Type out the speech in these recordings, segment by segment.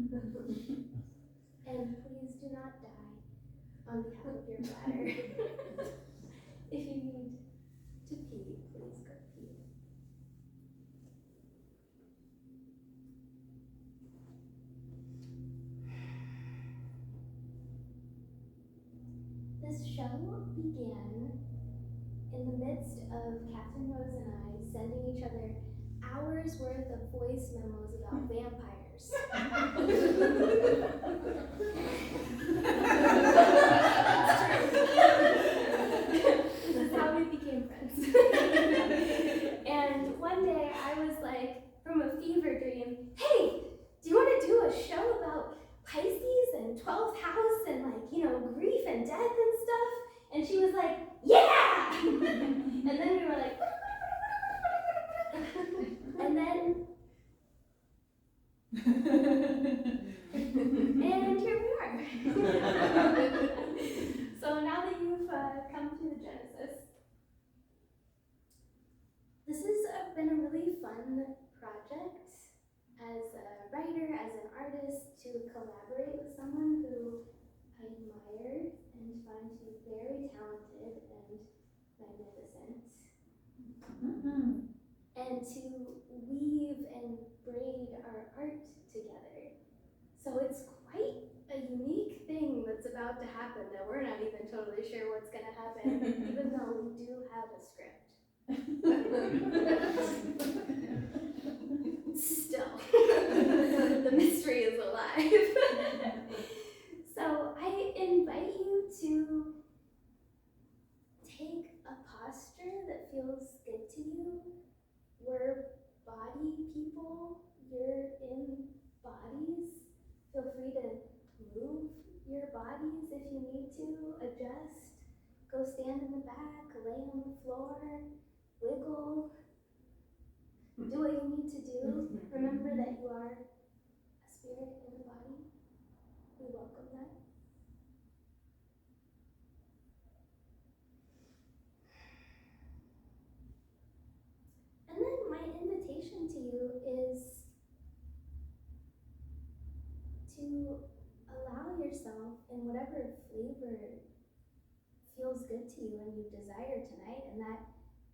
And please do not die on behalf of your bladder. If you need to pee, please go pee. This show began in the midst of Katherine, Rose, and I sending each other hours worth of voice memos about vampires. This is how we became friends. And one day I was like, from a fever dream, hey, do you want to do a show about Pisces and 12th house and grief and death and stuff? And she was like, yeah! And then we were like, and then, and here we are. So now that you've come to the Genesis, this has been a really fun project as a writer, as an artist, to collaborate with someone who I admire and find to be very talented and magnificent. Mm-hmm. And to weave and braid our art together. So it's quite a unique thing that's about to happen that we're not even totally sure what's going to happen, even though we do have a script. Still, the mystery is alive. So I invite you to take a posture that feels good to you. We're body people, you're in bodies. Feel free to move your bodies if you need to, adjust, go stand in the back, lay on the floor, wiggle, do what you need to do. Remember that you are a spirit in a body. We welcome that. And then my invitation to you is to allow yourself, in whatever flavor feels good to you and you desire tonight, and that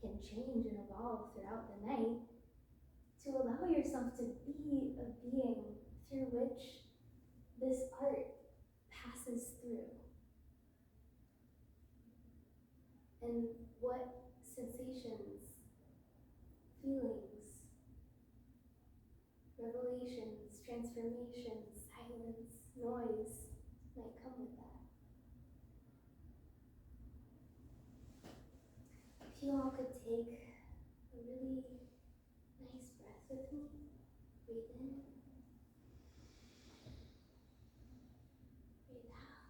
can change and evolve throughout the night, to allow yourself to be a being through which this art passes through. And what sensations, feelings, revelations, transformations, silence, noise might come with that. If you all could take a really nice breath with me, breathe in, breathe out.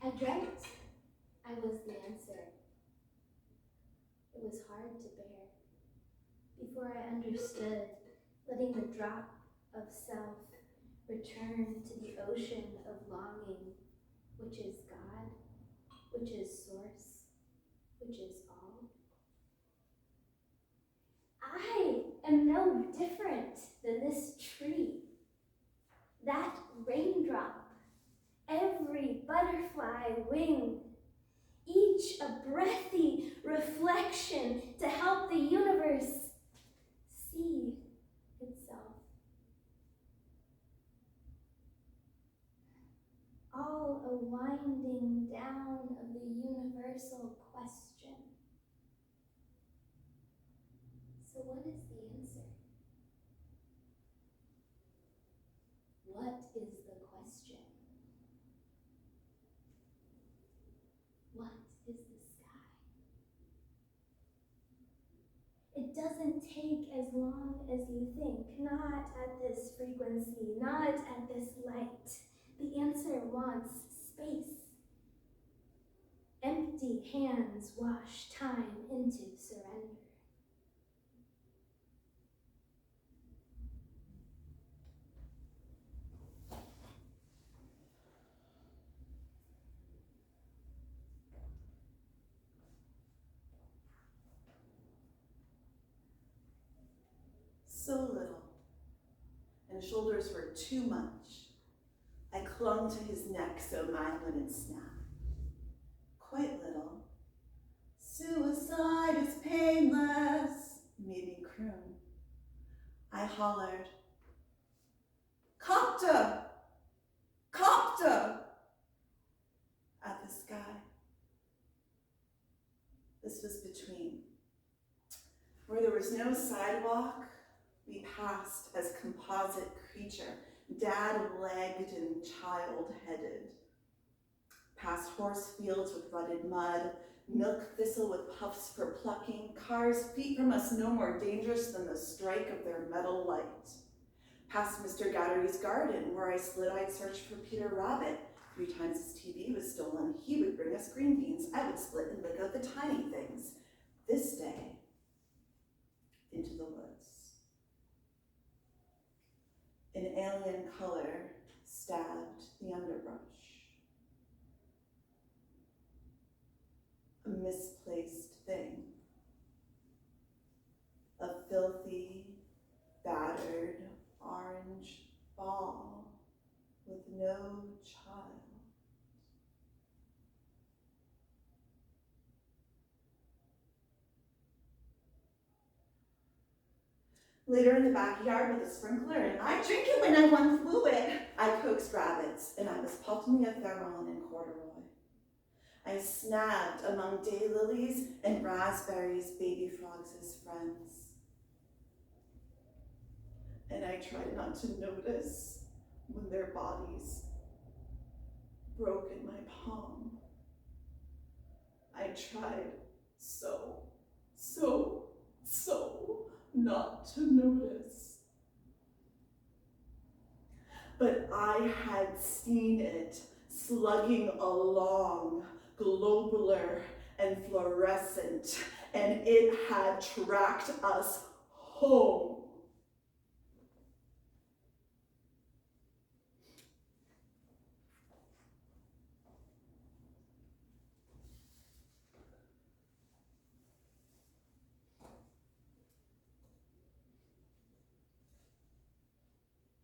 I dreamt I was the answer. It was hard to bear. Before I understood, letting the drop of self return to the ocean of longing, which is God, which is source, which is all. I am no different than this tree, that raindrop, every butterfly wing, each a breathy reflection to help the universe see itself. All a winding down of the universal question. So what is the answer? What is the question? What is the sky? It doesn't take as long as you think, not at this frequency, not at this light. The answer wants space. Empty hands wash time into surrender. So little, and shoulders were too much. I clung to his neck so mine wouldn't snap. Quite little. Suicide is painless, made me croon. I hollered, Copta! Copta! At the sky. This was between. Where there was no sidewalk, we passed as composite creature, dad-legged and child-headed. Past horse fields with rutted mud, milk thistle with puffs for plucking, cars feet from us no more dangerous than the strike of their metal light. Past Mr. Gattery's garden, where I slit-eyed searched for Peter Rabbit. 3 times his TV was stolen, he would bring us green beans. I would split and lick out the tiny things. This day, into the woods. An alien color stabbed the underbrush. A misplaced thing. A filthy, battered orange ball with no child. Later in the backyard with a sprinkler, and I drink it when I want fluid. I coaxed rabbits, and I was popped me a pheromone in corduroy. I snagged among daylilies and raspberries, baby frogs as friends. And I tried not to notice when their bodies broke in my palm. I tried so not to notice. But I had seen it slugging along, globular and fluorescent, and it had tracked us home.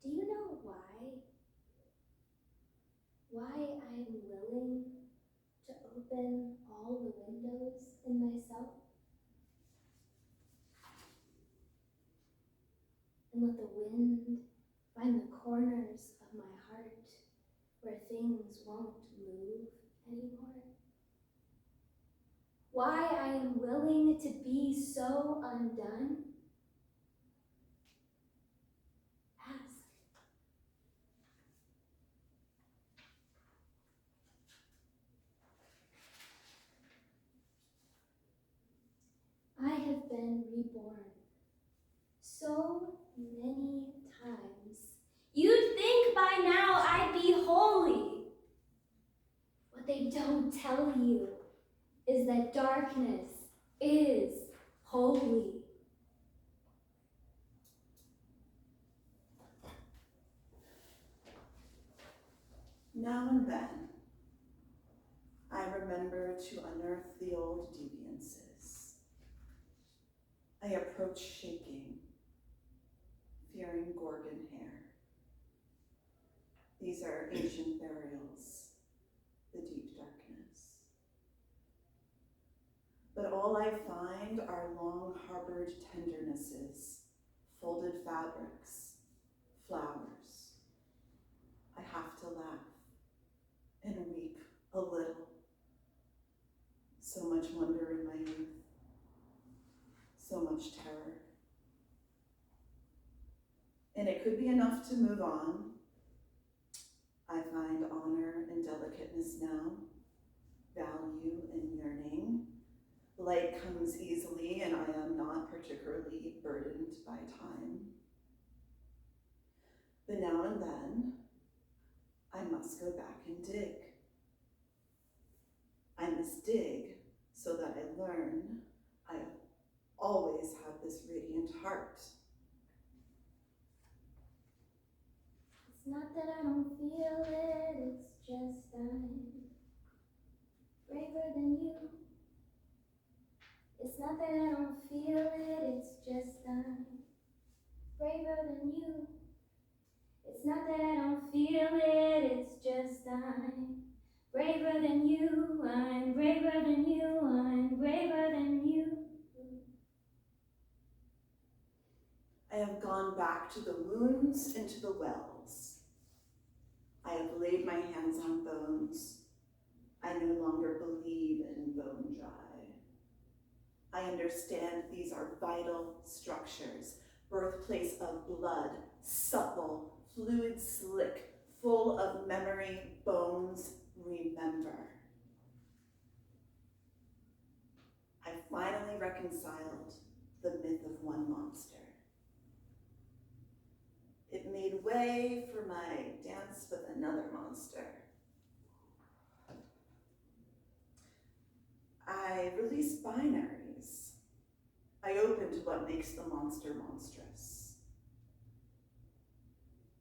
Do you know why? Why I'm willing to open all the windows in myself? And let the wind find the corners of my heart where things won't move anymore? Why I am willing to be so undone? Ask. I have been reborn so many times. You'd think by now I'd be holy. What they don't tell you is that darkness is holy. Now and then, I remember to unearth the old deviances. I approach shaking, fearing Gorgon hair. These are ancient burials, the deep darkness. But all I find are long-harbored tendernesses, folded fabrics, flowers. I have to laugh and weep a little. So much wonder in my youth, so much terror. And it could be enough to move on. I find honor and delicateness now, value and yearning. Light comes easily, and I am not particularly burdened by time. But now and then, I must go back and dig. I must dig so that I learn I always have this radiant heart. It's not that I don't feel it, it's just I'm braver than you. It's not that I don't feel it, it's just I'm braver than you. It's not that I don't feel it, it's just I'm braver than you. I'm braver than you, I'm braver than you. I have gone back to the wounds and to the wells. I have laid my hands on bones. I no longer believe in bone dry. I understand these are vital structures, birthplace of blood, supple, fluid slick, full of memory, bones remember. I finally reconciled the myth of one monster. It made way for my dance with another monster. I released binaries. I opened what makes the monster monstrous.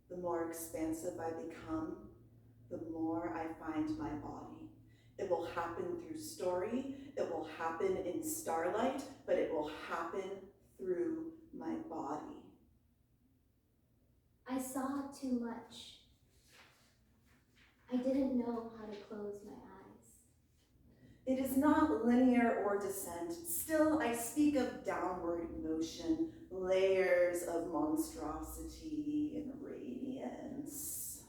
The more expansive I become, the more I find my body. It will happen through story, it will happen in starlight, but it will happen through my body. I saw too much. I didn't know how to close my eyes. It is not linear or descent. Still, I speak of downward motion, layers of monstrosity and radiance.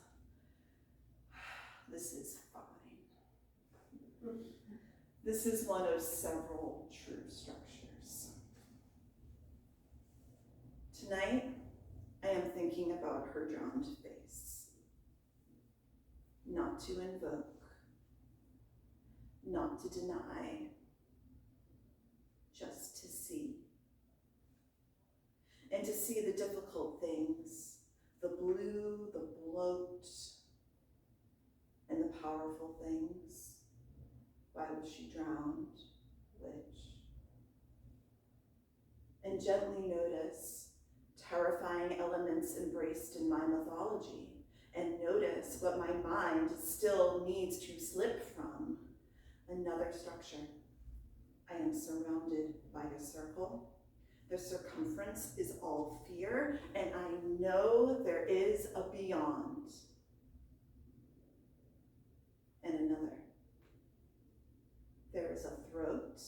This is fine. This is one of several true structures. Tonight, I am thinking about her drowned face. Not to invoke, not to deny, just to see. And to see the difficult things, the blue, the bloat, and the powerful things. Why was she drowned? Which? And gently notice terrifying elements embraced in my mythology, and notice what my mind still needs to slip from. Another structure. I am surrounded by a circle. The circumference is all fear, and I know there is a beyond. And another. There is a throat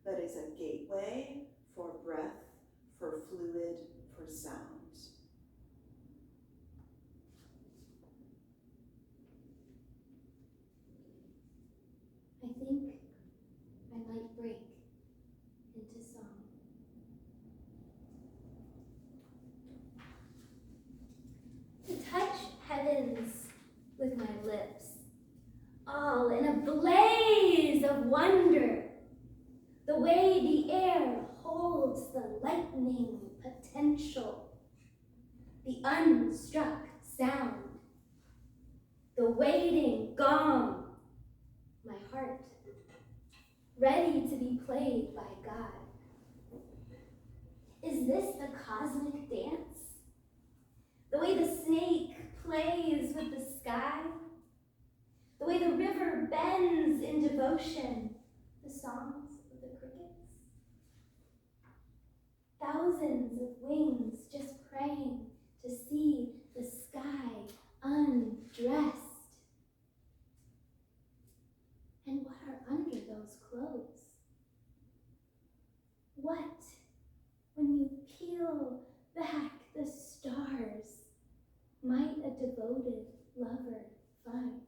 that is a gateway for breath, for fluid, for sound. I think I might break into song. To touch heavens with my lips, all in a blaze of wonder. The way the air holds the lightning potential, the unstruck sound, the waiting gong, my heart, ready to be played by God. Is this the cosmic dance? The way the snake plays with the sky? The way the river bends in devotion? The songs of the crickets? Thousands of wings just praying to see the sky undressed. And what are under those clothes? What, when you peel back the stars, might a devoted lover find?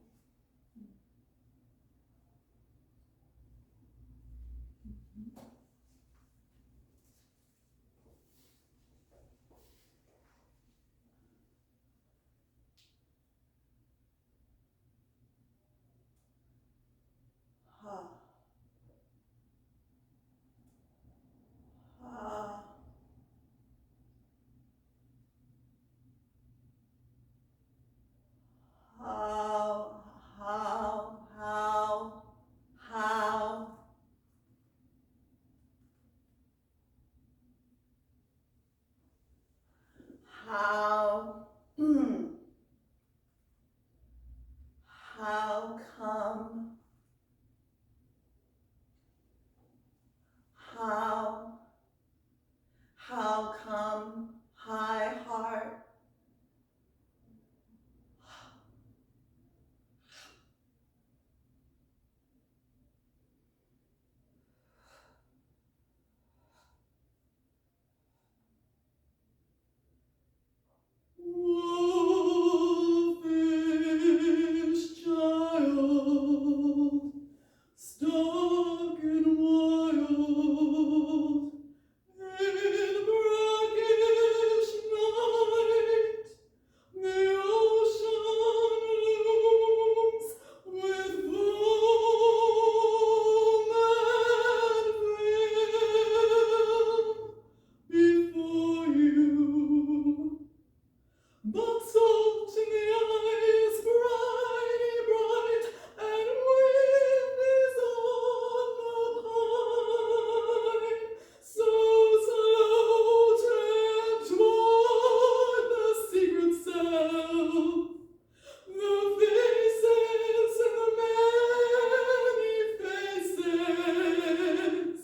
How, how come, how come, high heart, wolfish child, stark and wild, in brackish night, the ocean looms with foam and film before you. But salt in the eyes, briny bright, and wind is on the pine. So slow toward the secret self, the faces and the many faces,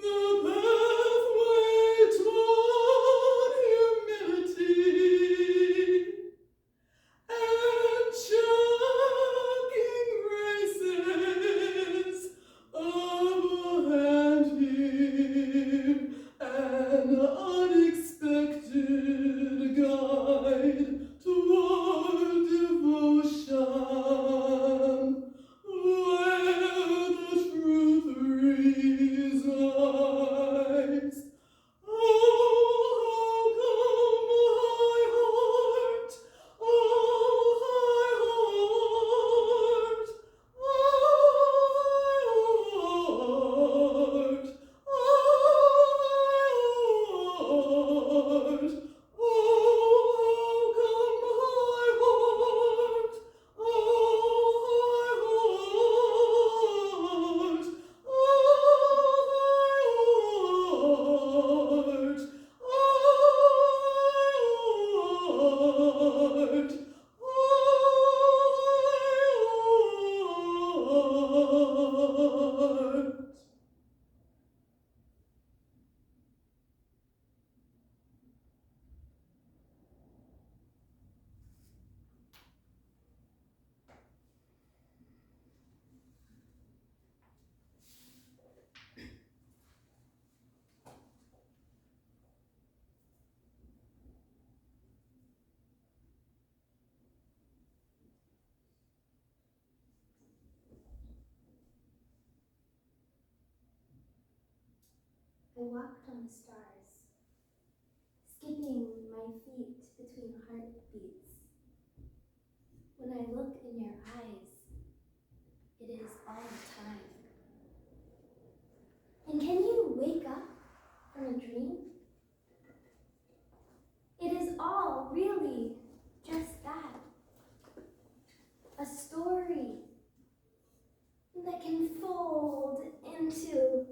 the pathway toward humility, and shocking graces of a hand here, an unexpected guide toward devotion, where the truth resides. Oh, come, my heart, oh, high heart, heart, heart, oh, come, high heart, oh, high heart, I walked on the stars, skipping my feet between heartbeats. When I look in your eyes, it is all the time. And can you wake up from a dream? It is all really just that. A story that can fold into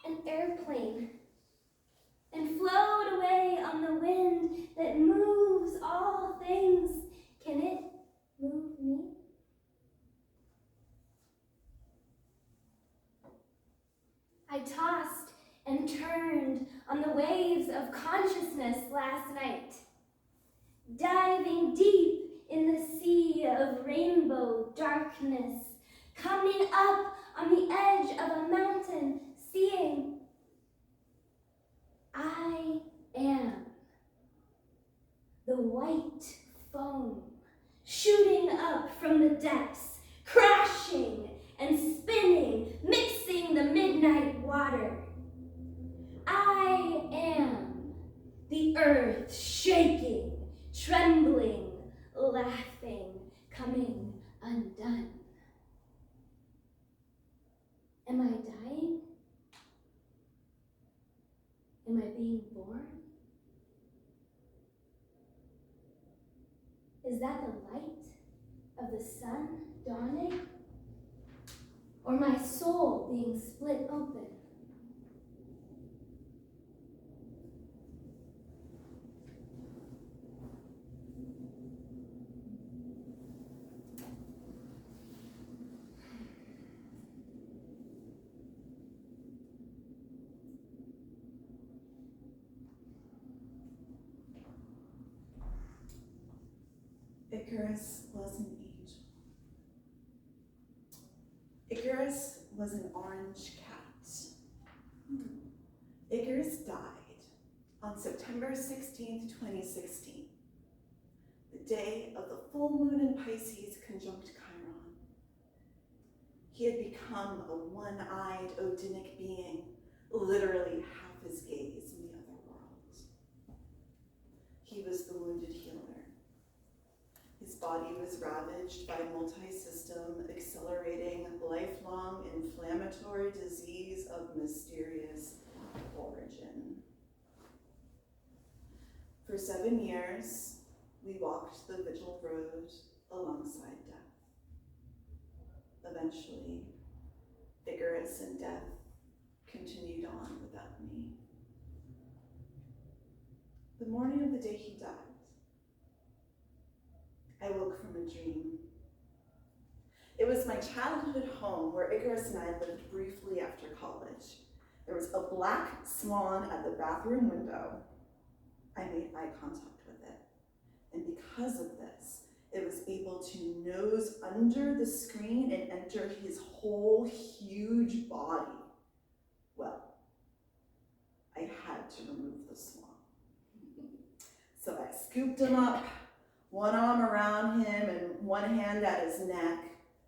an airplane and float away on the wind that moves all things. Can it move me? I tossed and turned on the waves of consciousness last night, diving deep in the sea of rainbow darkness, coming up on the edge of a mountain, seeing I am the white foam shooting up from the depths, crashing and spinning, mixing the midnight water. I am the earth shaking, trembling, laughing, coming undone. Am I dying? Am I being born? Is that the light of the sun dawning? Or my soul being split open? Icarus was an angel. Icarus was an orange cat. Icarus died on September 16th, 2016, the day of the full moon in Pisces conjunct Chiron. He had become a one-eyed Odinic being, literally half his gaze in the other world. He was the wounded healer. His body was ravaged by multi-system, accelerating, lifelong inflammatory disease of mysterious origin. For 7 years, we walked the vigil road alongside death. Eventually, Icarus and death continued on without me. The morning of the day he died, I woke from a dream. It was my childhood home where Icarus and I lived briefly after college. There was a black swan at the bathroom window. I made eye contact with it. And because of this, it was able to nose under the screen and enter his whole huge body. Well, I had to remove the swan. So I scooped him up, one arm around him and one hand at his neck.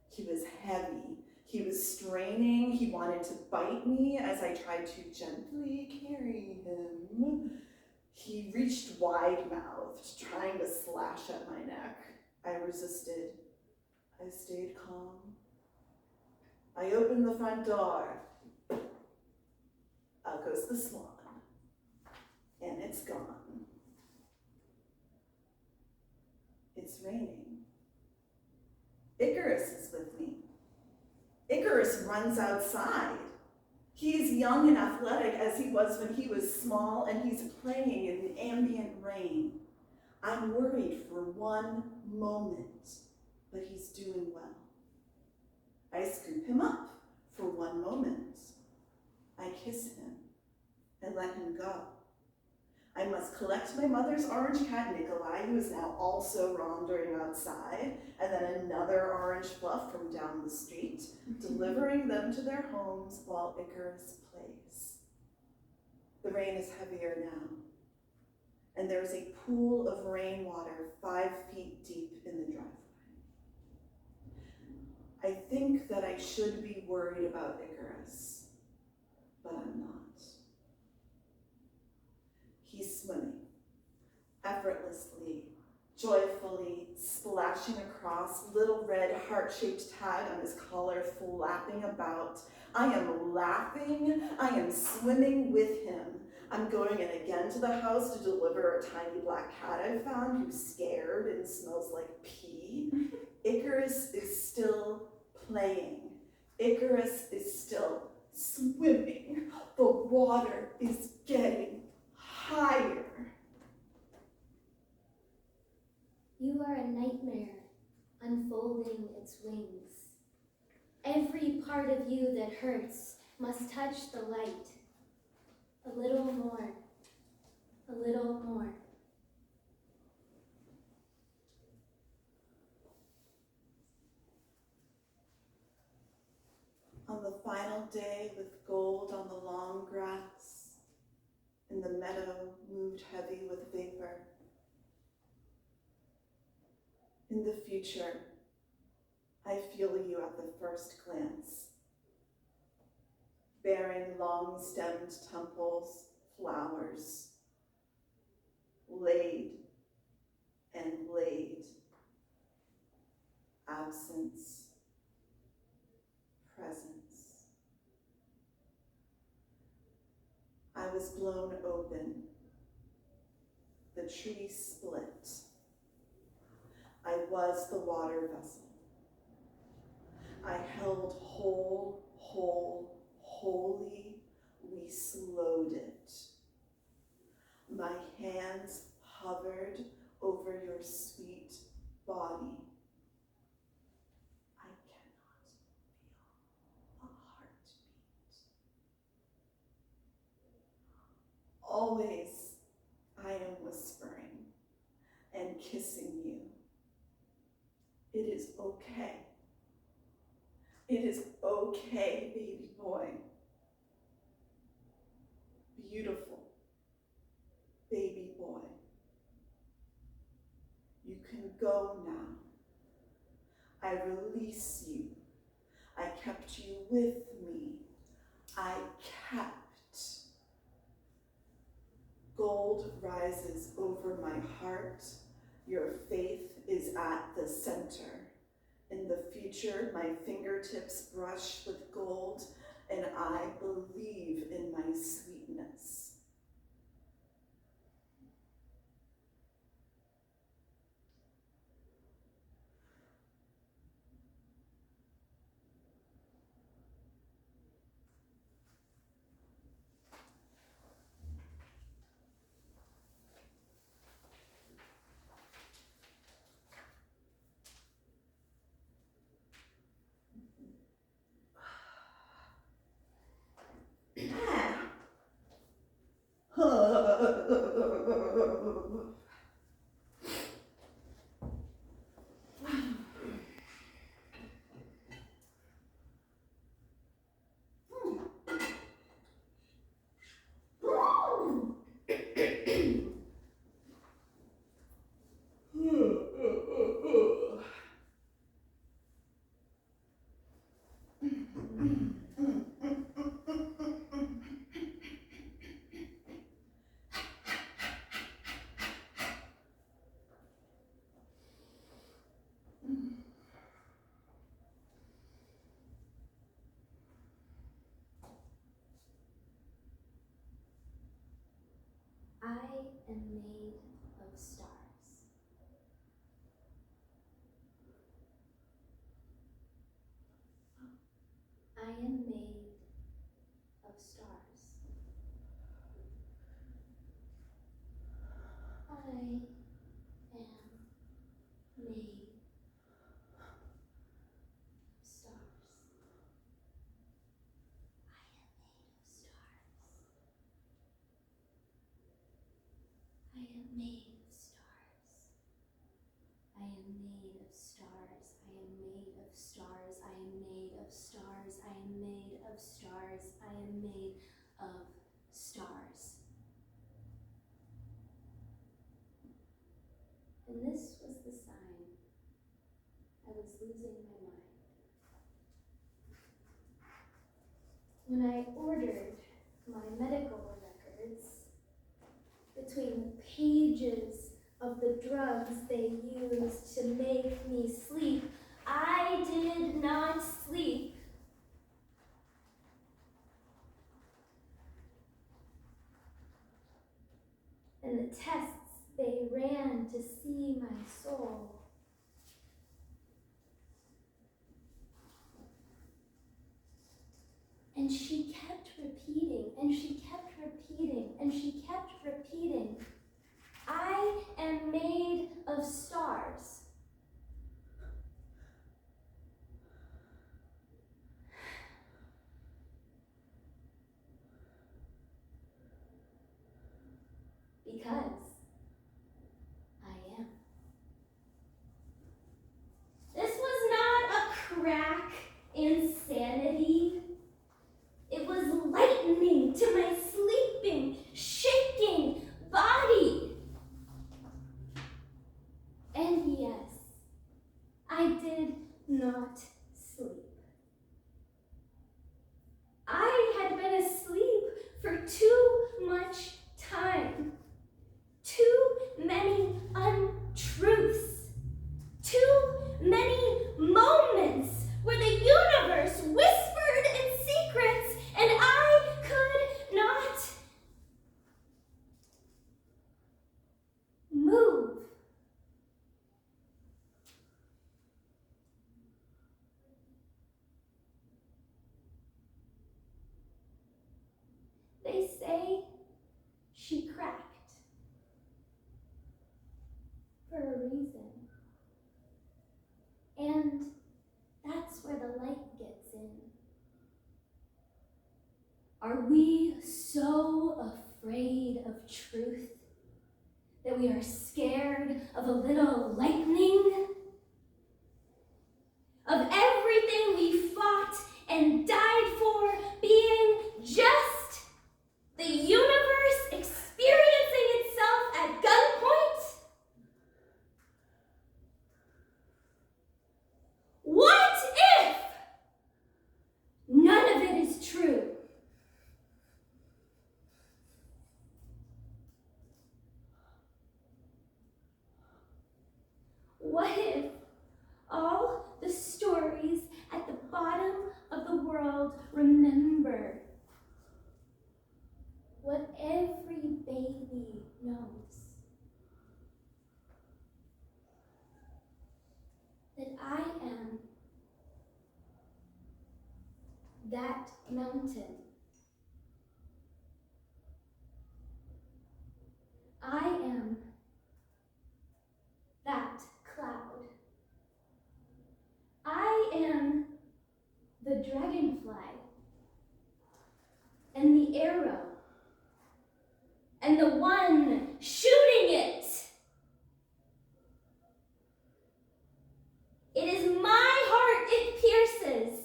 He was heavy. He was straining. He wanted to bite me as I tried to gently carry him. He reached wide-mouthed, trying to slash at my neck. I resisted. I stayed calm. I opened the front door. Out goes the swan. And it's gone. It's raining. Icarus is with me. Icarus runs outside. He's young and athletic as he was when he was small, and he's playing in the ambient rain. I'm worried for one moment, but he's doing well. I scoop him up for one moment. I kiss him and let him go. I must collect my mother's orange cat, Nikolai, who is now also wandering outside, and then another orange fluff from down the street, delivering them to their homes while Icarus plays. The rain is heavier now, and there is a pool of rainwater 5 feet deep in the driveway. I think that I should be worried about Icarus, but I'm not. He's swimming, effortlessly, joyfully, splashing across, little red heart-shaped tag on his collar flapping about. I am laughing, I am swimming with him. I'm going in again to the house to deliver a tiny black cat I found who's scared and smells like pee. Icarus is still playing. Icarus is still swimming. The water is getting higher. You are a nightmare, unfolding its wings. Every part of you that hurts must touch the light. A little more, a little more. On the final day with gold on the long grass, and the meadow moved heavy with vapor. In the future, I feel you at the first glance, bearing long-stemmed temples, flowers, laid and laid, absence, presence. I was blown open. The tree split. I was the water vessel. I held whole, holy, we slowed it. My hands hovered over your sweet body. I cannot feel a heartbeat. Always I am whispering and kissing you. It is okay. It is okay, baby boy. Beautiful baby boy. You can go now. I release you. I kept you with me. I kept. Gold rises over my heart. Your faith is at the center. In the future, my fingertips brush with gold, and I believe in my sweetness. I am made of stars. I am made of stars. I am made of stars. I am made of stars. I am made of stars. I am made of stars. I am made of stars. I am made of stars. I am made of stars. And this was the sign I was losing my mind. When I ordered my medical records, between the pages of the drugs they used to make me sleep, I did not sleep. And the tests they ran to see my soul, and she kept repeating, and she kept repeating, and she kept repeating, I am made of stars. Because I am. This was not a crack insanity. It was lightning to my sleeping, shaking body. And yes, I did not sleep. I had been asleep for too much time. Too many untruths. Too many moments where the universe whispered its secrets and I could not move. They say she cracked for a reason. And that's where the light gets in. Are we so afraid of truth that we are scared of a little lightning? and died for, being just the universe experiencing itself at gunpoint? What if none of it is true? What if all the stories at the bottom of the world remember what every baby knows? That I am that mountain. I am that cloud. I am the dragonfly and the arrow and the one shooting it. It is my heart it pierces,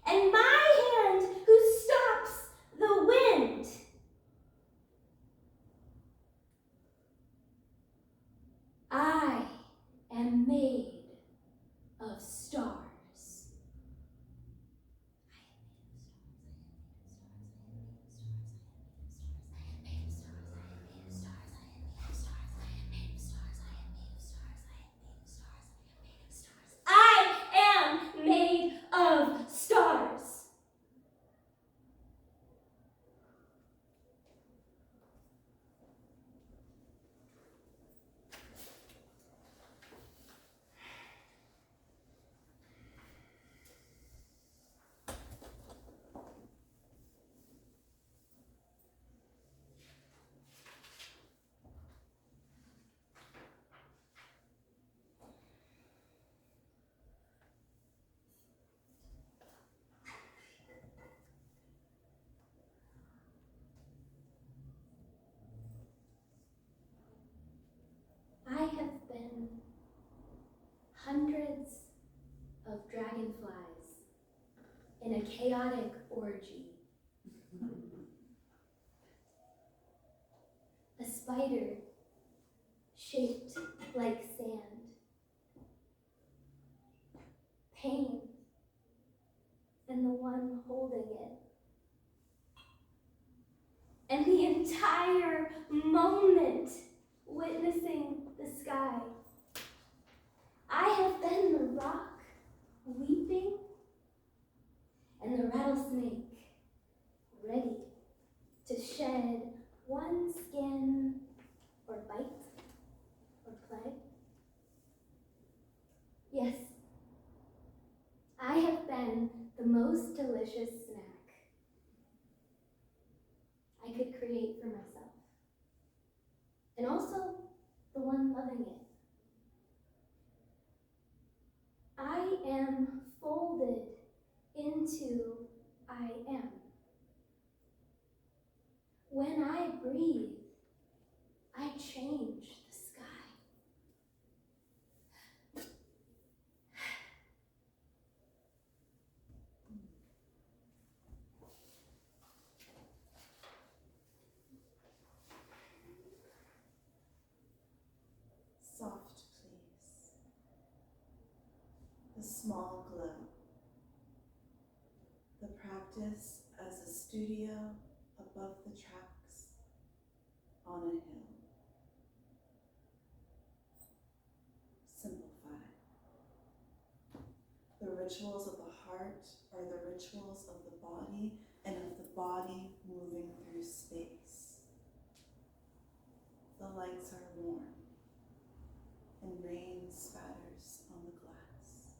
and my hand who stops the wind. I am made of stars. I am made of stars. I have been hundreds of dragonflies in a chaotic orgy. A spider shaped like sand. Pain and the one holding it. And the entire moment witnessing the sky. I have been the rock weeping and the rattlesnake ready to shed one skin or bite or play. Yes, I have been the most delicious snack I could create for myself, and also the one loving it. I am folded into I am. When I breathe, I change the sky. Soft, please. The small glow. The practice as a studio above the tracks on a hill. Simplify. The rituals of the heart are the rituals of the body and of the body moving through space. The lights are warm and rain spatters on the glass.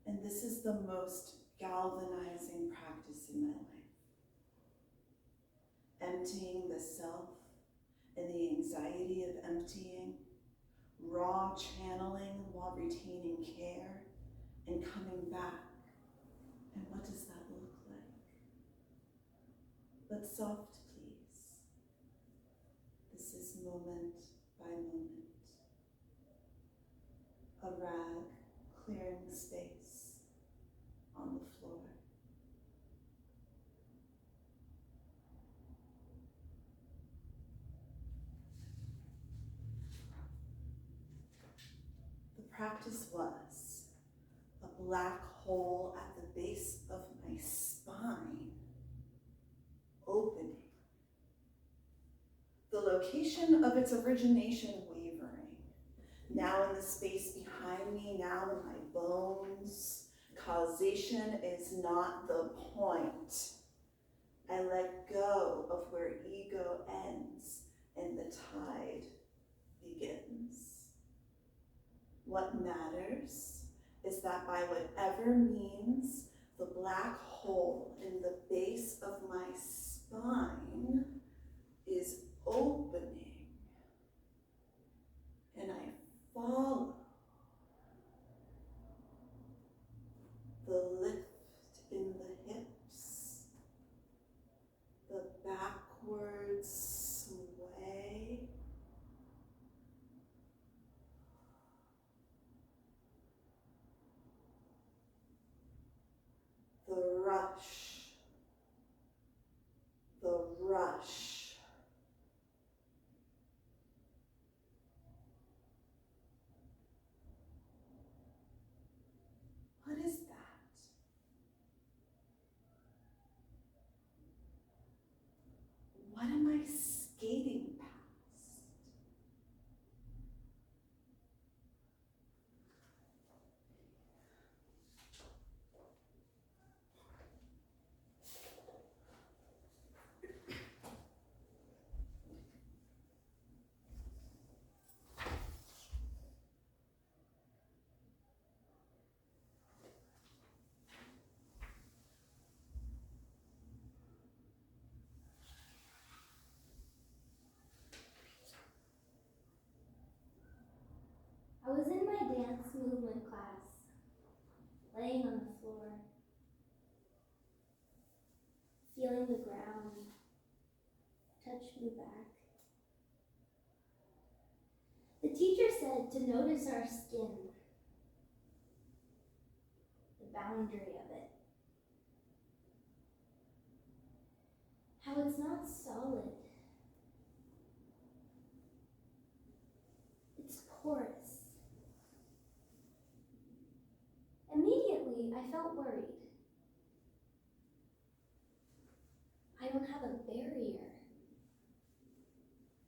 And this is the most galvanizing practice in my life. Emptying the self and the anxiety of emptying, raw channeling while retaining care, and coming back. And what does that look like? But soft, please. This is moment by moment. A rag clearing space practice was a black hole at the base of my spine, opening. The location of its origination wavering. Now in the space behind me, now in my bones. Causation is not the point. I let go of where ego ends and the tide begins. What matters is that by whatever means, the black hole in the base of my spine is opening, and I follow the lift in the hips, the backwards sway, the rush, the rush. What is that? What am I skating past? I was in my dance movement class, laying on the floor, feeling the ground touch me back. The teacher said to notice our skin, the boundary of it, how it's not solid, it's porous. Immediately, I felt worried. I don't have a barrier.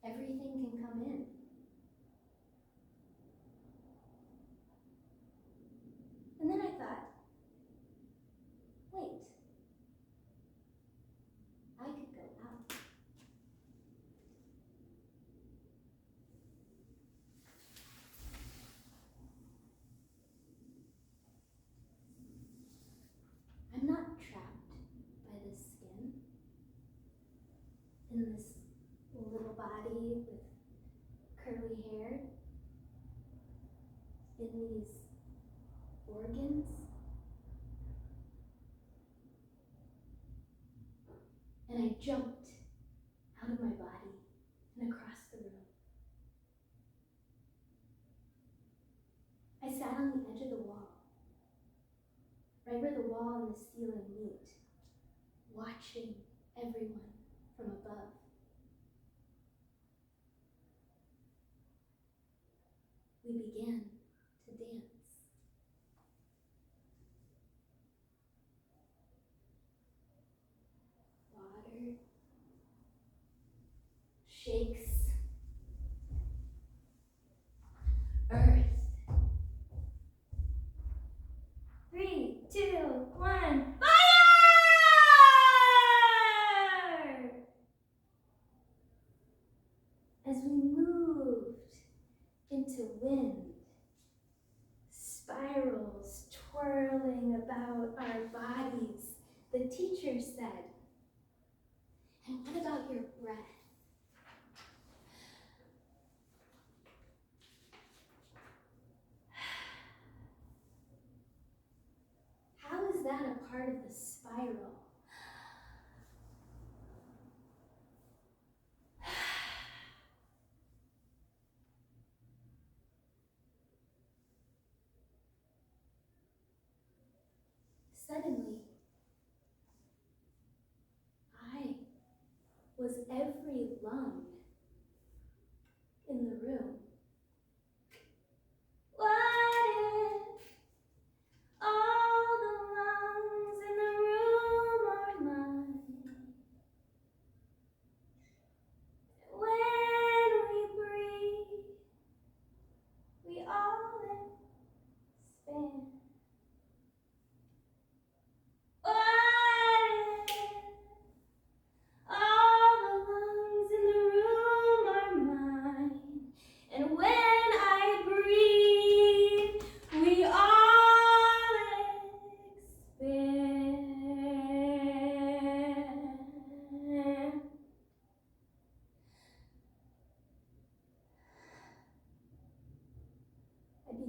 Everything can come in. And then I thought, wait, I could go out. I'm not trapped by this skin, in this little body with curly hair, in these organs. And I jumped out of my body and across the room. I sat on the edge of the wall, right where the wall and the ceiling meet, watching everyone from above. We began to dance. Water shakes earth. 3, 2, 1, fire! As we moved into wind, spirals twirling about our bodies, the teacher said, and what about your breath? How is that a part of the spiral? Suddenly, I was every lung in the room. What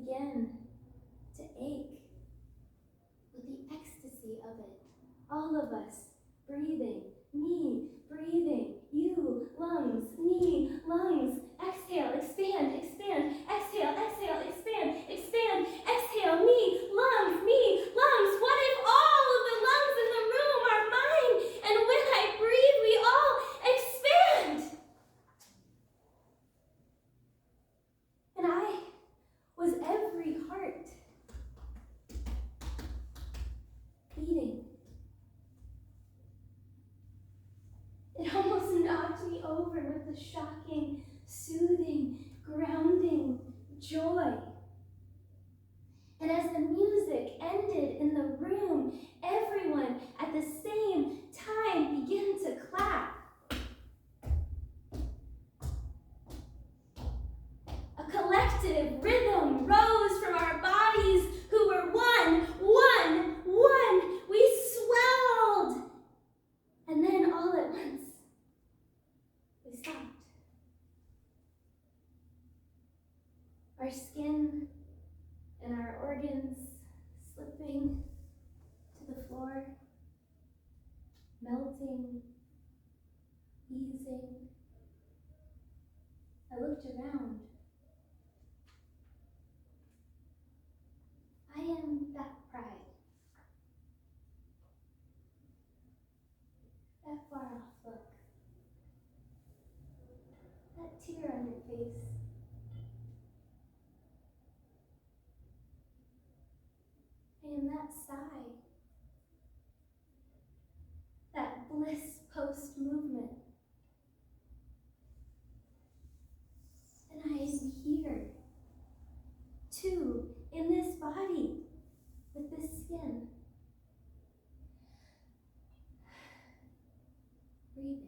began to ache with the ecstasy of it. All of us breathing, me breathing, you, lungs, me, lungs, exhale, expand, expand, exhale, exhale, expand, expand, exhale, me, lungs, what if all of the lungs in the room are mine, and when I breathe, we all expand? And I was every heart beating. It almost knocked me over with the shocking, soothing, grounding joy. And as the music ended in the room, everyone at the same time began to clap. A collective rhythm rose from our bodies who were one. We swelled. And then all at once, we stopped. Our skin and our organs slipping to the floor, melting, easing. I looked around. I am that pride. That far off look. That tear on your face. I am that sigh. That bliss post-movement. And I am here, too, in this body, with this skin. Breathing.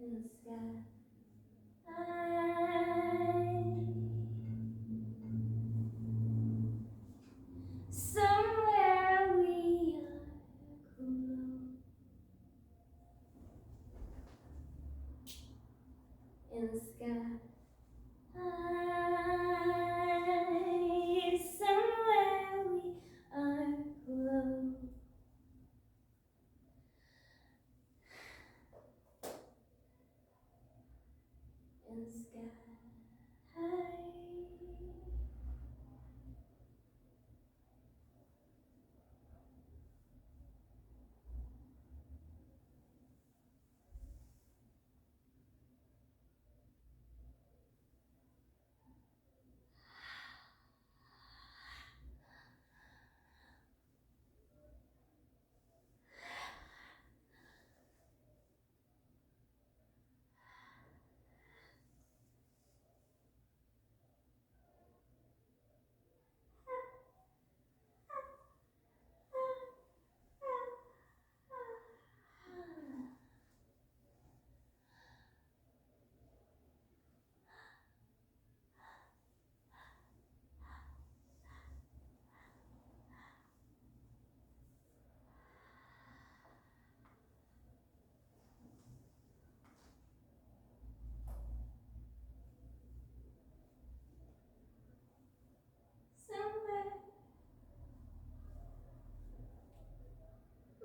in the sky. Somewhere we are cool in the sky. Somewhere we are cool in the sky. Somewhere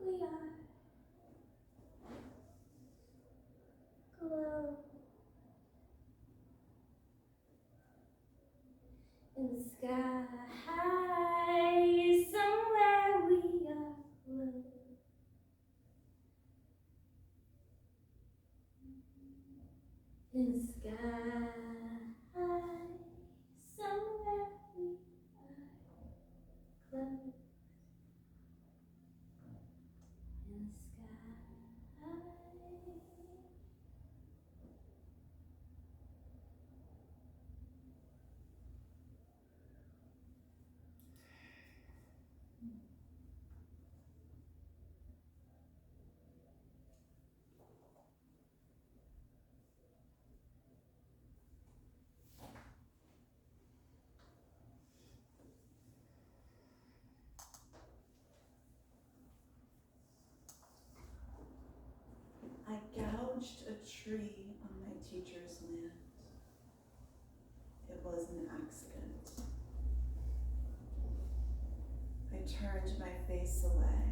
we are glow in the sky. Somewhere we are glow in the sky. Somewhere we are glow in the sky. I gouged a tree on my teacher's land. It was an accident. I turned my face away.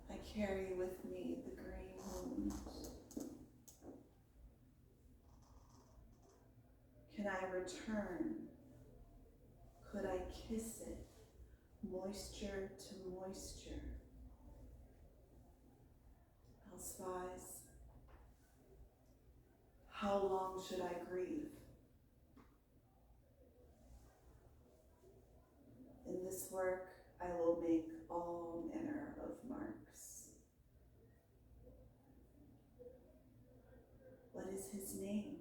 I carry with me the green wound. Can I return? Could I kiss it, moisture to moisture? Spies. How long should I grieve? In this work, I will make all manner of marks. What is his name?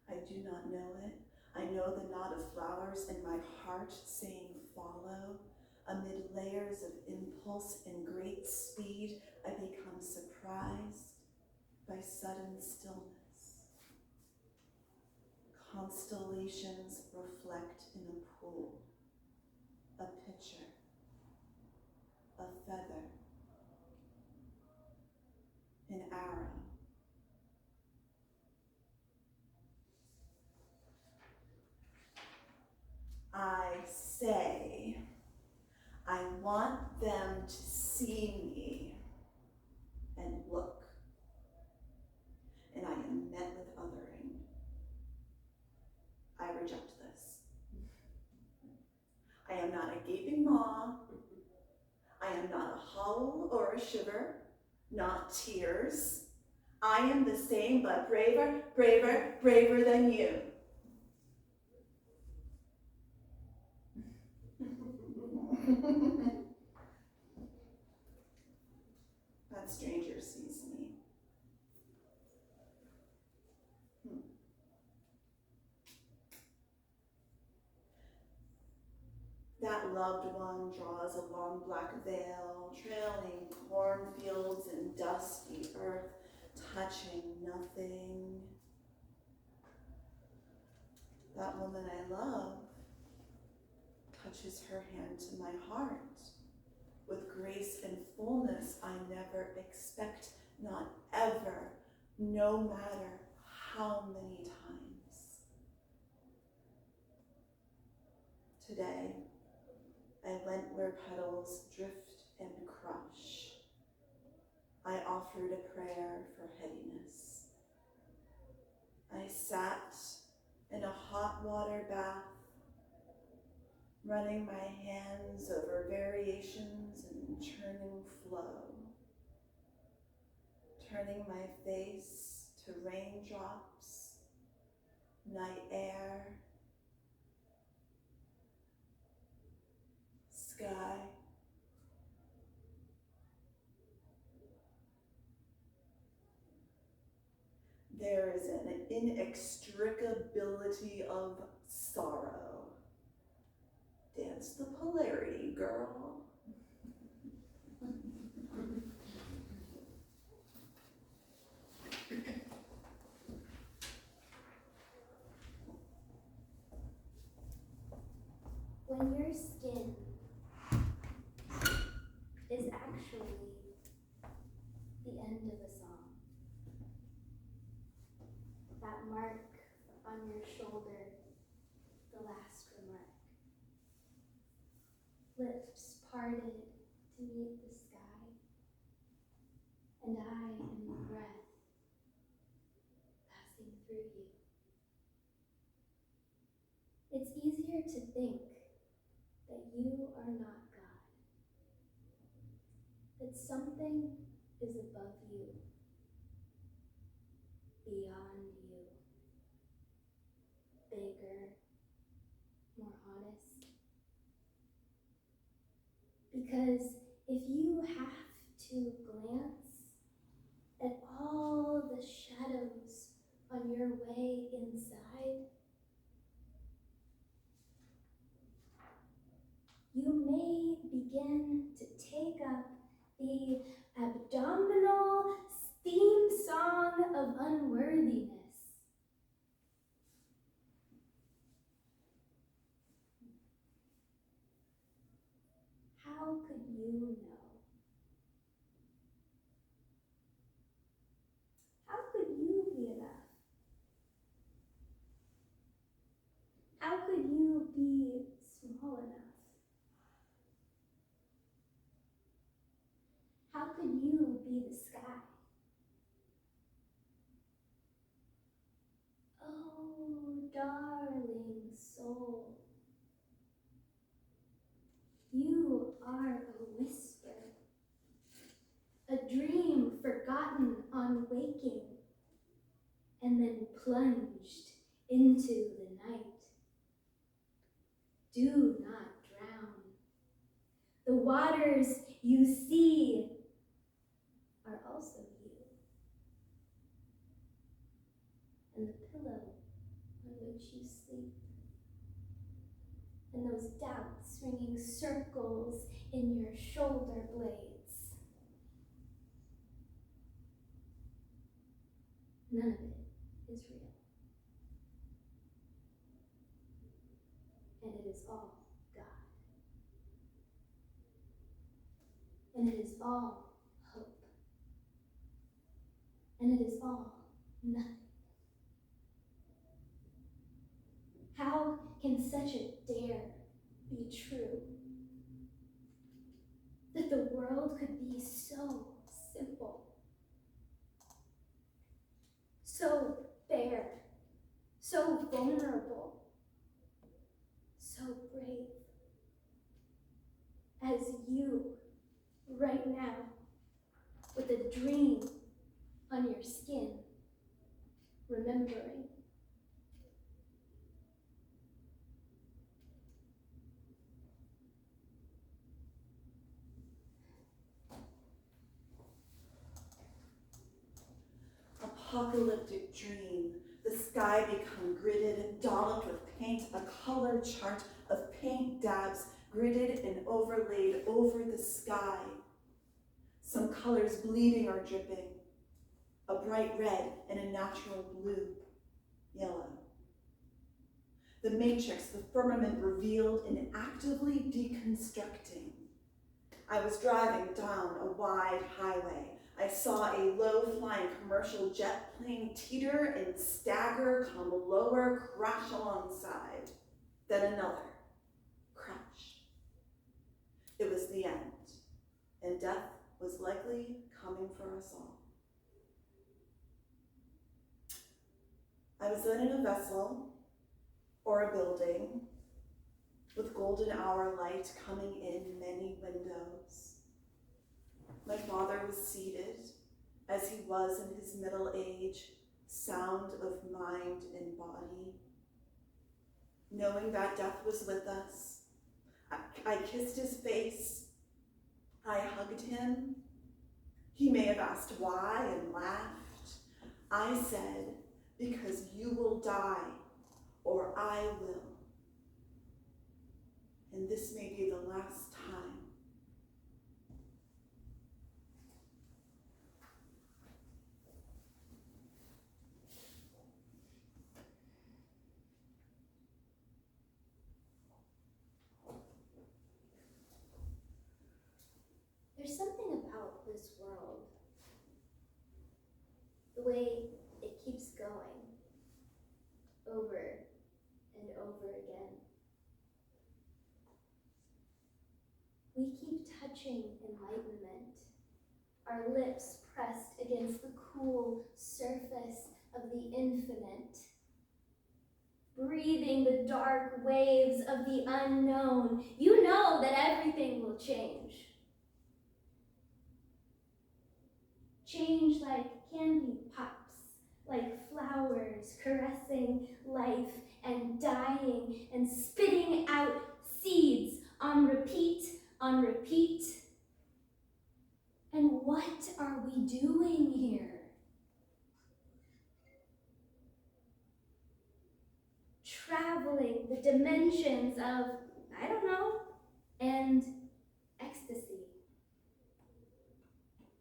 I do not know it. I know the knot of flowers in my heart saying follow. Amid layers of impulse and great speed, I become surprised by sudden stillness. Constellations reflect in a pool, a pitcher, a feather, an arrow. I say, I want them to see me and look, and I am met with othering. I reject this. I am not a gaping maw. I am not a howl or a shiver, not tears. I am the same, but braver, braver, braver than you. That stranger sees me. That loved one draws a long black veil, trailing cornfields and dusty earth, touching nothing. That woman I love touches her hand to my heart with grace and fullness I never expect, not ever, no matter how many times. Today, I went where petals drift and crush. I offered a prayer for heaviness. I sat in a hot water bath, running my hands over variations in churning flow, turning my face to raindrops, night air, sky. There is an inextricability of sorrow. Dance the polarity, girl. When your skin is actually the end of a song, that mark on your shoulder, the last remark, lips parted to meet the sky, and I am the breath passing through you. It's easier to think that you are not God, that something is above you, beyond you, bigger, more honest. Because if you have to glance at all the shadows on your way inside, you may begin to take up the abdominal theme song of unworthiness. How could you know? How could you be enough? How could you be small enough? How could you be the sky? Oh, darling soul, you are a whisper, a dream forgotten on waking, and then plunged into the night. Do not drown. The waters you see are also you. And the pillow on which you sleep. And those doubts ringing circles in your shoulder blades. None of it is real. And it is all God. And it is all hope. And it is all nothing. How can such a dare be true? That the world could be so simple, so bare, so vulnerable, so brave, as you right now, with a dream on your skin, remembering. Apocalyptic dream, the sky become gridded and dolloped with paint, a color chart of paint dabs gridded and overlaid over the sky. Some colors bleeding or dripping, a bright red and a natural blue, yellow. The matrix, the firmament revealed and actively deconstructing. I was driving down a wide highway. I saw a low-flying commercial jet plane teeter and stagger, come lower, crash alongside. Then another, crash. It was the end, and death was likely coming for us all. I was then in a vessel, or a building, with golden hour light coming in many windows. My father was seated, as he was in his middle age, sound of mind and body. Knowing that death was with us, I kissed his face, I hugged him. He may have asked why and laughed. I said, because you will die, or I will. And this may be the last time. There's something about this world, the way it keeps going over and over again. We keep touching enlightenment, our lips pressed against the cool surface of the infinite, breathing the dark waves of the unknown. You know that everything will change. Change like candy pops, like flowers caressing life and dying and spitting out seeds on repeat, on repeat. And what are we doing here? Traveling the dimensions of, I don't know, and ecstasy.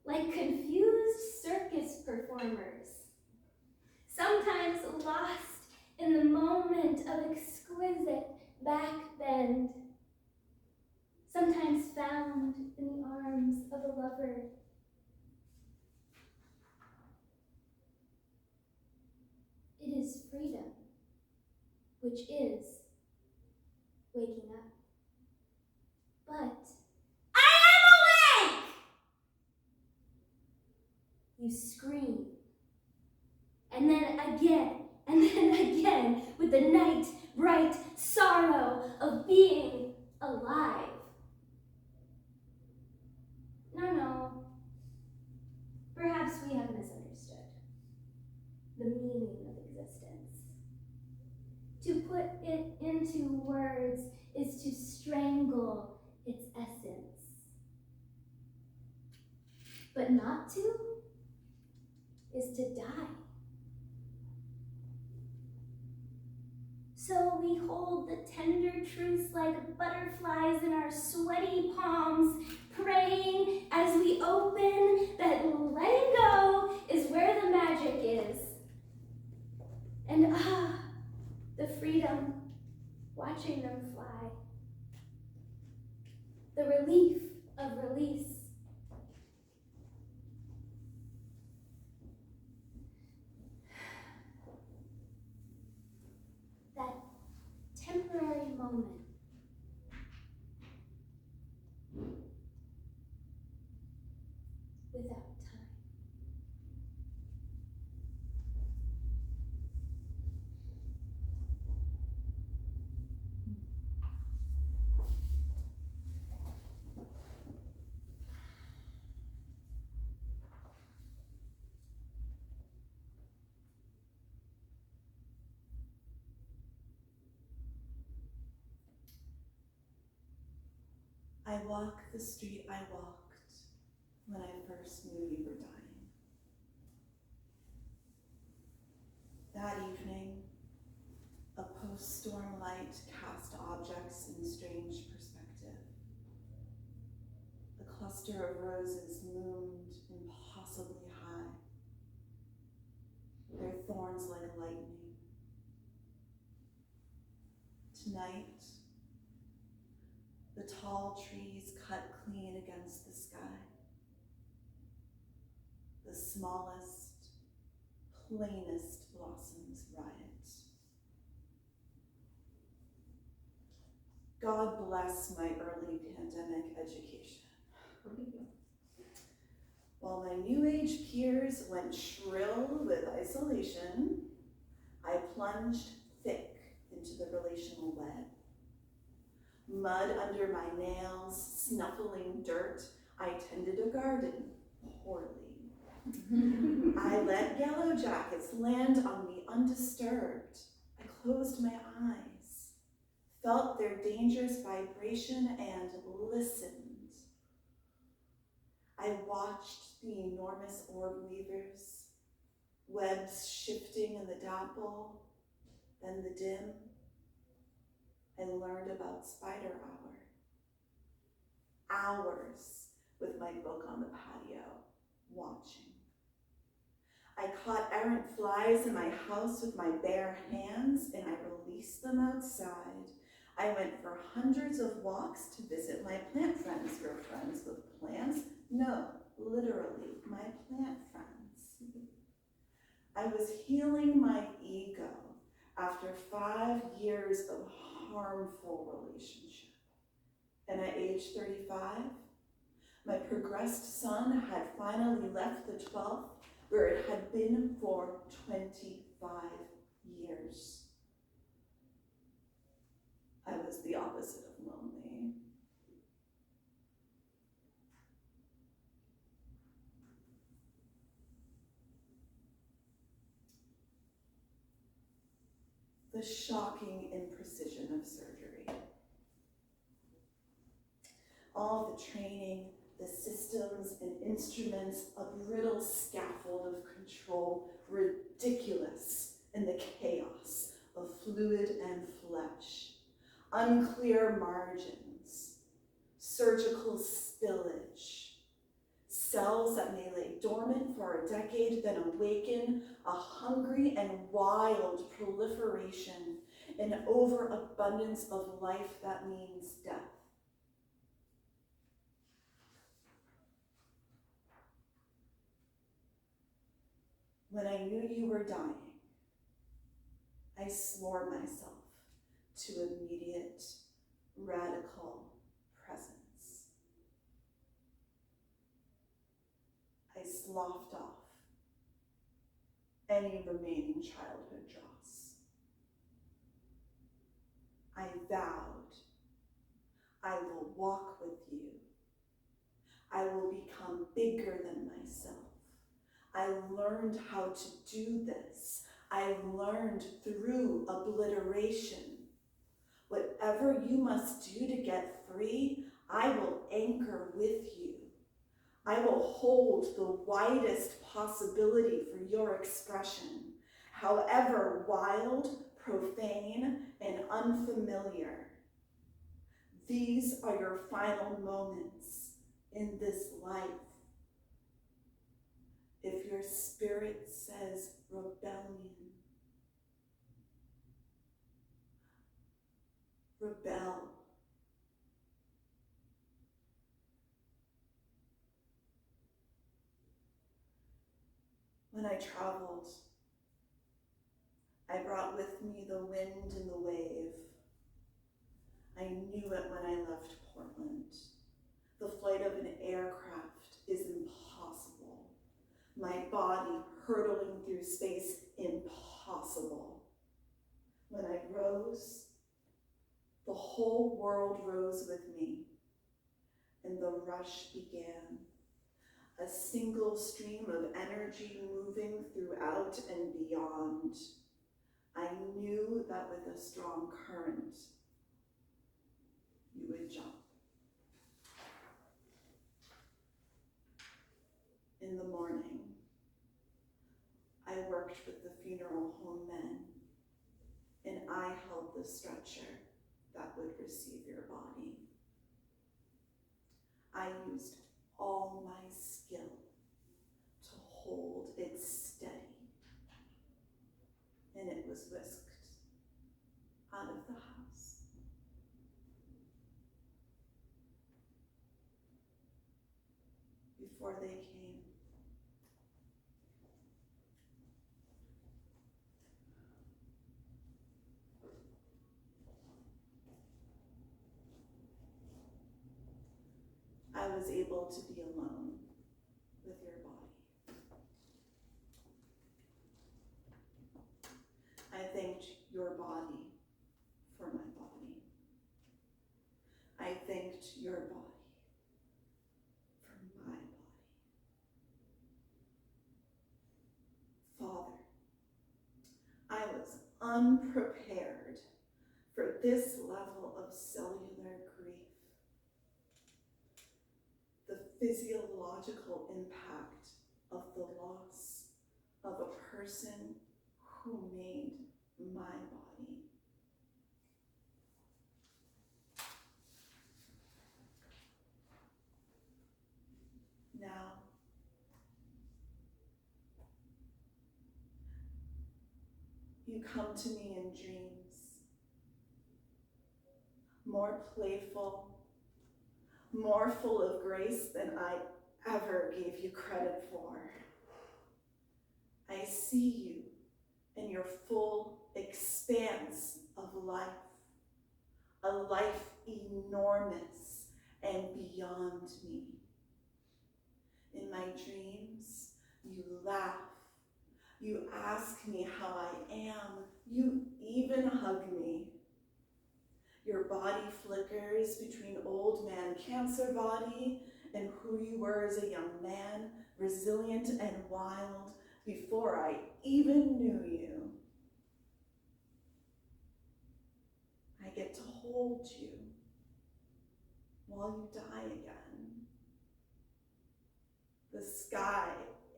Like confused circus performers, sometimes lost in the moment of exquisite backbend, sometimes found in the arms of a lover. It is freedom, which is waking up. But I am awake! You scream. And then again, with the night bright sorrow of being alive. No, perhaps we have misunderstood the meaning of existence. To put it into words is to strangle its essence. But not to is to die. So we hold the tender truths like butterflies in our sweaty palms, praying as we open that letting go is where the magic is. And the freedom, watching them fly. The relief of release. That temporary moment without time. I walk the street I walked when I first knew you were dying. That evening, a post-storm light cast objects in strange perspective. cluster of roses loomed impossibly high, their thorns like lightning. Tonight, the tall trees cut clean against the sky. The smallest, plainest blossoms riot. God bless my early pandemic education. While my new age peers went shrill with isolation, I plunged thick into the relational web. Mud under my nails, snuffling dirt, I tended a garden poorly. I let yellow jackets land on me undisturbed. I closed my eyes, felt their dangerous vibration, and listened. I watched the enormous orb weavers, webs shifting in the dapple, then the dim. I learned about spider hour. Hours with my book on the patio, watching. I caught errant flies in my house with my bare hands, and I released them outside. I went for hundreds of walks to visit my plant friends. Your friends with plants? No, literally, my plant friends. I was healing my ego after 5 years of harmful relationship. And at age 35, my progressed son had finally left the 12th, where it had been for 25 years. I was the opposite of lonely. The shocking imprecision of surgery. All the training, the systems and instruments, a brittle scaffold of control, ridiculous in the chaos of fluid and flesh, unclear margins, surgical spillage, cells that may lay dormant for a decade, then awaken, a hungry and wild proliferation, an overabundance of life that means death. When I knew you were dying, I swore myself to immediate, radical presence. I sloughed off any remaining childhood dross. I vowed, I will walk with you. I will become bigger than myself. I learned how to do this. I learned through obliteration. Whatever you must do to get free, I will anchor with you. I will hold the widest possibility for your expression, however wild, profane, and unfamiliar. These are your final moments in this life. If your spirit says rebellion, rebel. When I traveled, I brought with me the wind and the wave. I knew it when I left Portland. The flight of an aircraft is impossible. My body hurtling through space, impossible. When I rose, the whole world rose with me, and the rush began. A single stream of energy moving throughout and beyond. I knew that with a strong current, you would jump. In the morning, I worked with the funeral home men, and I held the stretcher that would receive your body. I used all my skill to hold it steady, and it was whisked out of the house. Before they came, I was able to be alone with your body. I thanked your body for my body. I thanked your body for my body. Father, I was unprepared for this level of cellular grief. The physiological impact of the loss of a person who made my body. Now, you come to me in dreams, more playful, more full of grace than I ever gave you credit for. I see you in your full expanse of life, a life enormous and beyond me. In my dreams, you laugh, you ask me how I am, you even hug me. Your body flickers between old man cancer body and who you were as a young man, resilient and wild, before I even knew you. I get to hold you while you die again. The sky,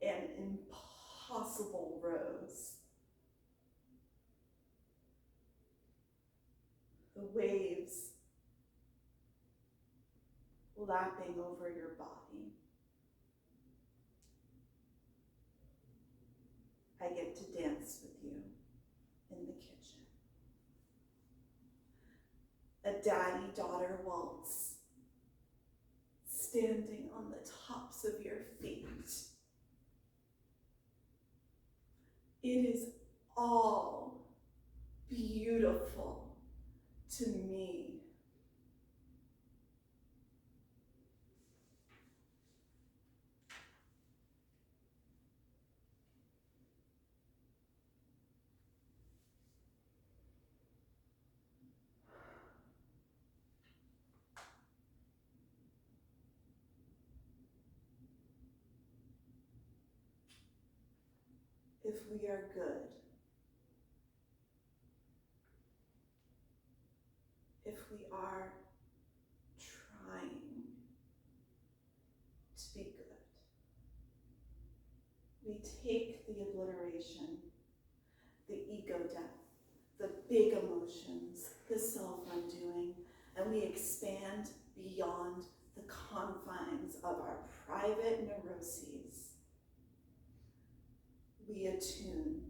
an impossible rose. The waves lapping over your body. I get to dance with you in the kitchen. A daddy-daughter waltz, standing on the tops of your feet. It is all beautiful to me. If we are good, if we are trying to be good, we take the obliteration, the ego death, the big emotions, the self-undoing, and we expand beyond the confines of our private neuroses. We attune.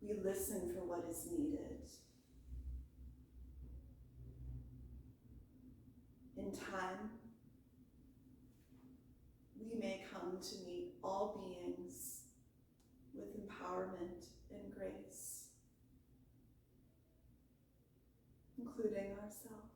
We listen for what is needed. In time, we may come to meet all beings with empowerment and grace, including ourselves.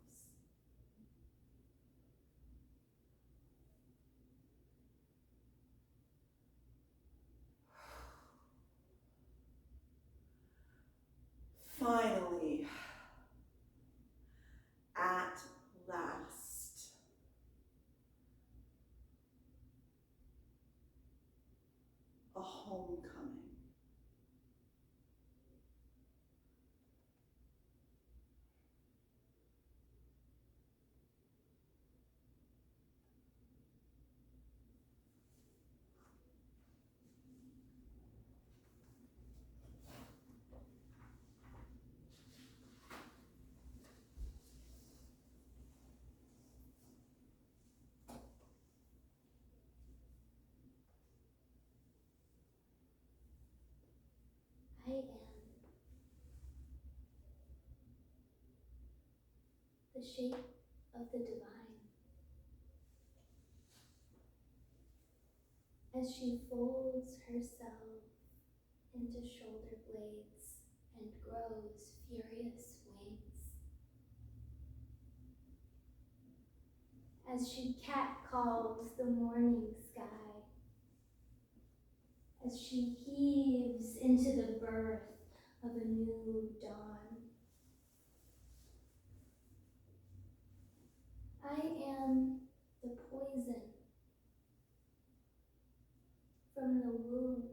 Finally, at last, a homecoming. the shape of the divine. As she folds herself into shoulder blades and grows furious wings. As she catcalls the morning sky. As she heaves into the birth of a new dawn. I am the poison from the wound,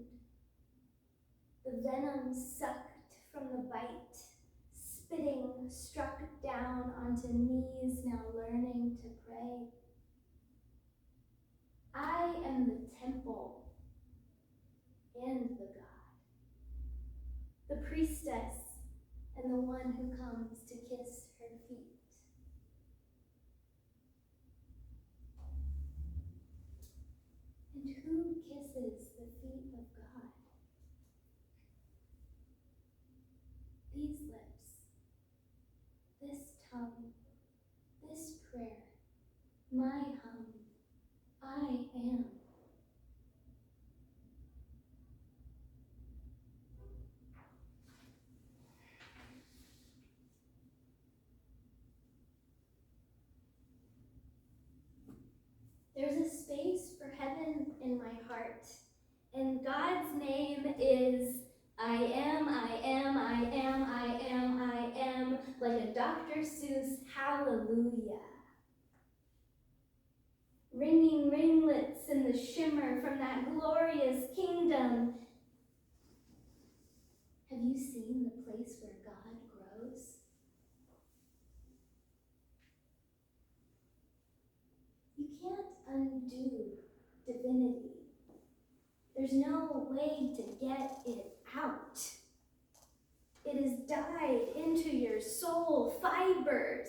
the venom sucked from the bite, spitting struck down onto knees now learning to pray. I am the temple and the God, the priestess and the one who comes to kiss her feet. And who kisses the feet of God? These lips, this tongue, this prayer, my hum, I am. There's a space for heaven in my heart, and God's name is I am, I am, I am, I am, I am, like a Dr. Seuss hallelujah. Ringing ringlets in the shimmer from that glorious kingdom. Have you seen the place where God grows? You can't undo divinity. There's no way to get it out. It is dyed into your soul fibers,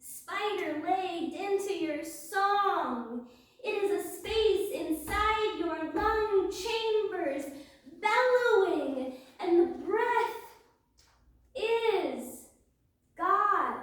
spider-legged into your song. It is a space inside your lung chambers, bellowing, and the breath is God.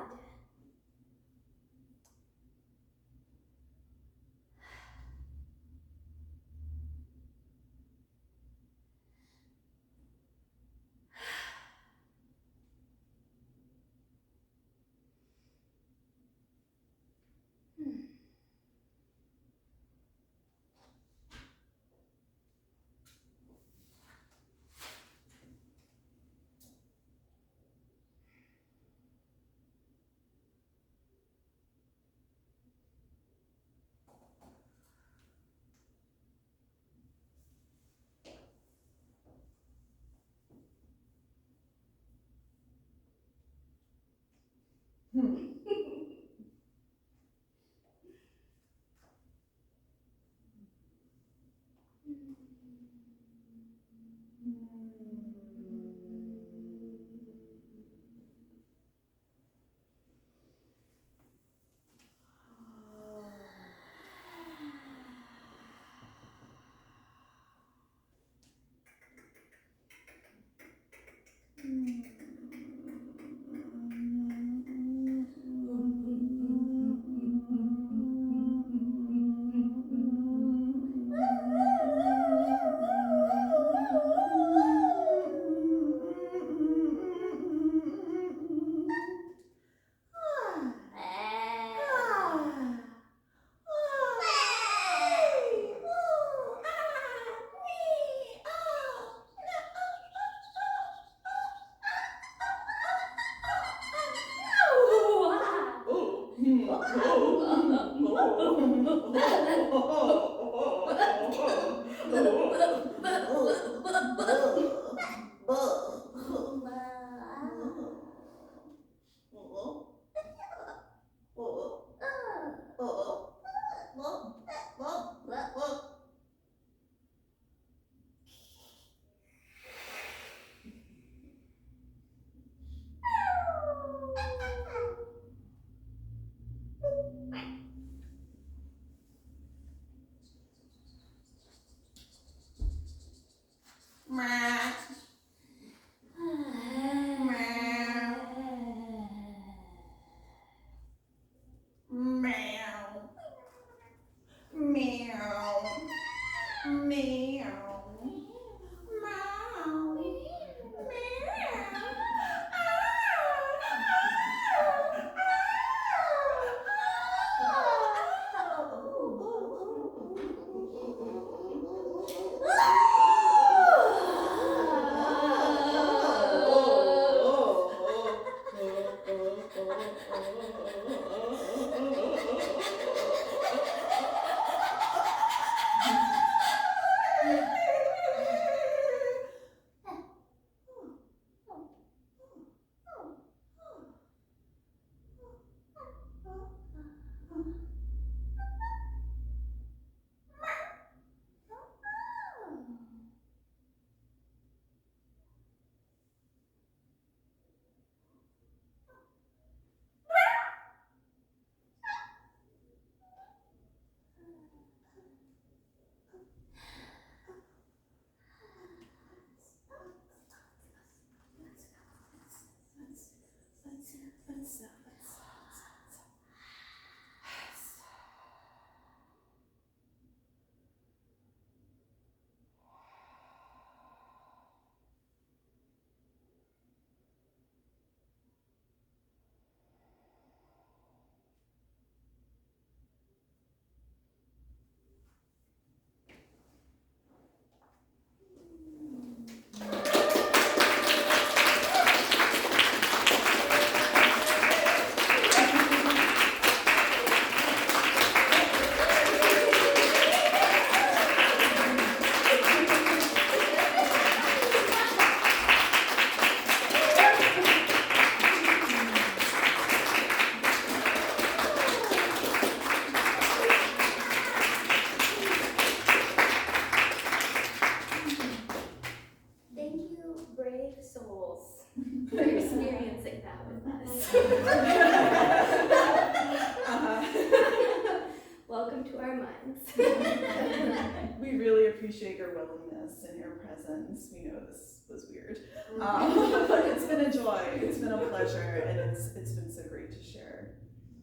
We really appreciate your willingness and your presence. We know this was weird, but it's been a joy. It's been a pleasure, and it's been so great to share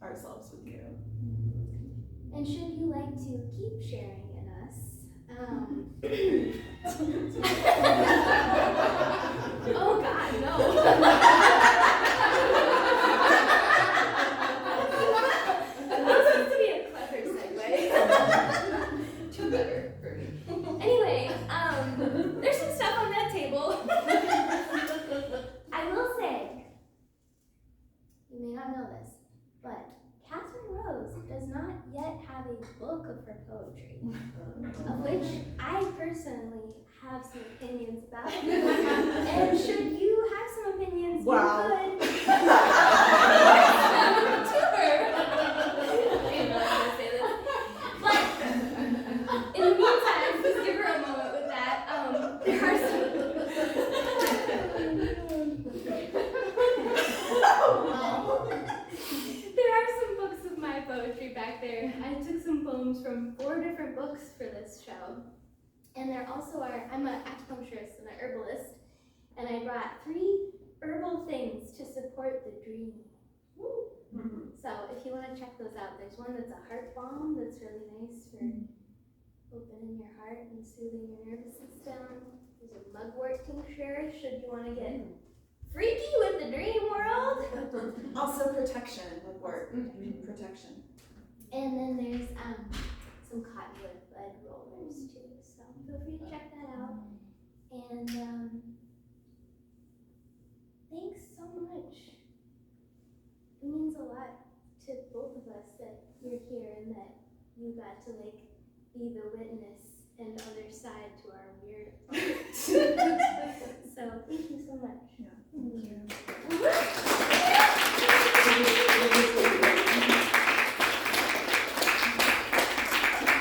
ourselves with you. And should you like to keep sharing in us, oh God, no. That was supposed to be a clever segue. Too clever for me. Anyway, there's some stuff on that table. I will say, you may not know this, but Katherine Rose does not yet have a book of her poetry, of which I personally have some opinions about. And should you have some opinions, Wow. you could. To her. I didn't know I was going to say this. But in the meantime, just give her a moment with that. There are some. There are some books of my poetry back there. I took some poems from 4 different books for this show. And there also are, I'm an acupuncturist and an herbalist, and I brought 3 herbal things to support the dream. Mm-hmm. So if you want to check those out, there's one that's a heart balm that's really nice for opening your heart and soothing your nervous system. There's a mugwort tincture, should you want to get freaky with the dream world. Also protection, like work. Protection. And then there's some cottonwood bud rollers too, so feel free to check that out. And thanks so much. It means a lot to both of us that you're here and that you got to like be the witness and other side to our weird. So thank you so much. Yeah, thank you.